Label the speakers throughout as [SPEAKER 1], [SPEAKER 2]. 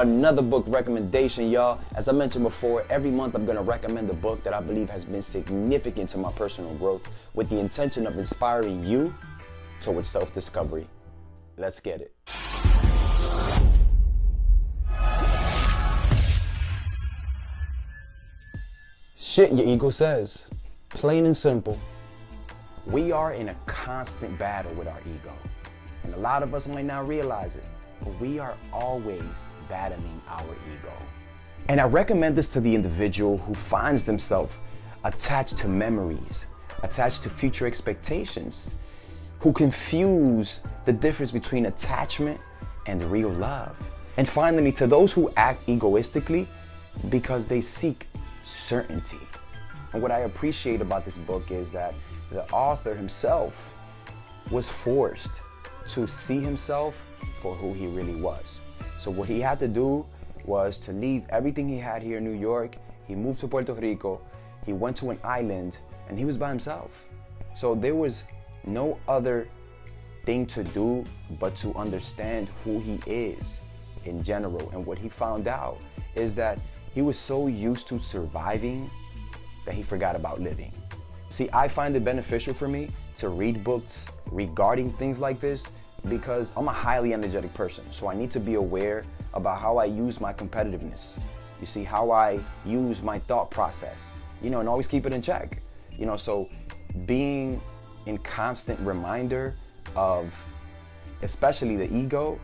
[SPEAKER 1] Another book recommendation, y'all. As I mentioned before, every month I'm gonna recommend a book that I believe has been significant to my personal growth with the intention of inspiring you towards self-discovery. Let's get it. Shit your ego says. Plain and simple. We are in a constant battle with our ego. And a lot of us might not realize it, but we are always battling our ego. And I recommend this to the individual who finds themselves attached to memories, attached to future expectations, who confuse the difference between attachment and real love. And finally, to those who act egoistically because they seek certainty. And what I appreciate about this book is that the author himself was forced to see himself for who he really was. So what he had to do was to leave everything he had here in New York. He moved to Puerto Rico, he went to an island, and he was by himself. So there was no other thing to do but to understand who he is in general. And what he found out is that he was so used to surviving that he forgot about living. See, I find it beneficial for me to read books regarding things like this because I'm a highly energetic person. So I need to be aware about how I use my competitiveness. You see, how I use my thought process, and always keep it in check. So being in constant reminder of especially the ego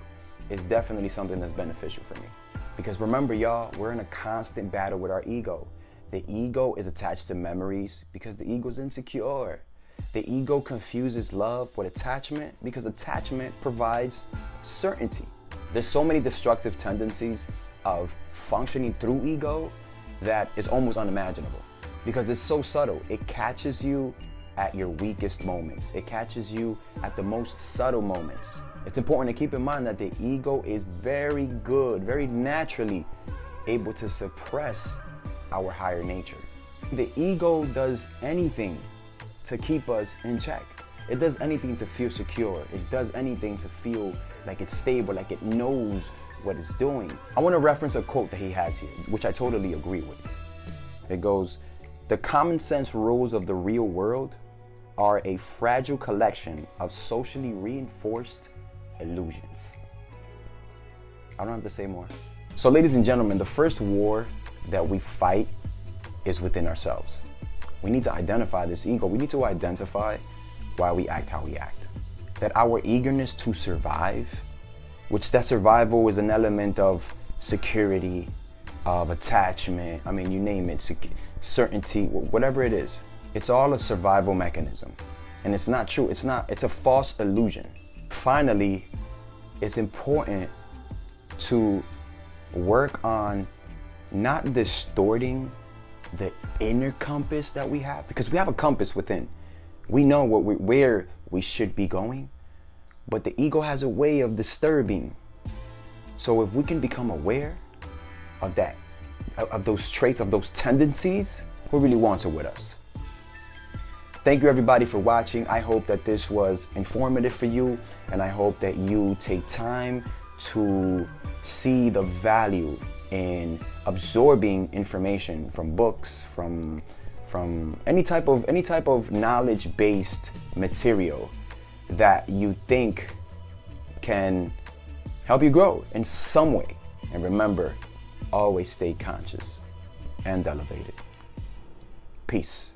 [SPEAKER 1] is definitely something that's beneficial for me. Because remember, y'all, we're in a constant battle with our ego. The ego is attached to memories because the ego is insecure. The ego confuses love with attachment because attachment provides certainty. There's so many destructive tendencies of functioning through ego that is almost unimaginable because it's so subtle. It catches you at your weakest moments. It catches you at the most subtle moments. It's important to keep in mind that the ego is very good, very naturally able to suppress our higher nature. The ego does anything to keep us in check. It does anything to feel secure. It does anything to feel like it's stable, like it knows what it's doing. I want to reference a quote that he has here, which I totally agree with. It goes, "The common sense rules of the real world are a fragile collection of socially reinforced illusions." I don't have to say more. So ladies and gentlemen, the first war that we fight is within ourselves. We need to identify this ego. We need to identify why we act how we act. That our eagerness to survive, which that survival is an element of security, of attachment, you name it, certainty, whatever it is. It's all a survival mechanism. And it's not true. It's a false illusion. Finally, it's important to work on not distorting the inner compass that we have, because we have a compass within. We know where we should be going, but the ego has a way of disturbing. So if we can become aware of that, of those traits, of those tendencies, who really wants it with us? Thank you everybody for watching. I hope that this was informative for you, and I hope that you take time to see the value in absorbing information from books, from any type of knowledge-based material that you think can help you grow in some way. And remember, always stay conscious and elevated. Peace.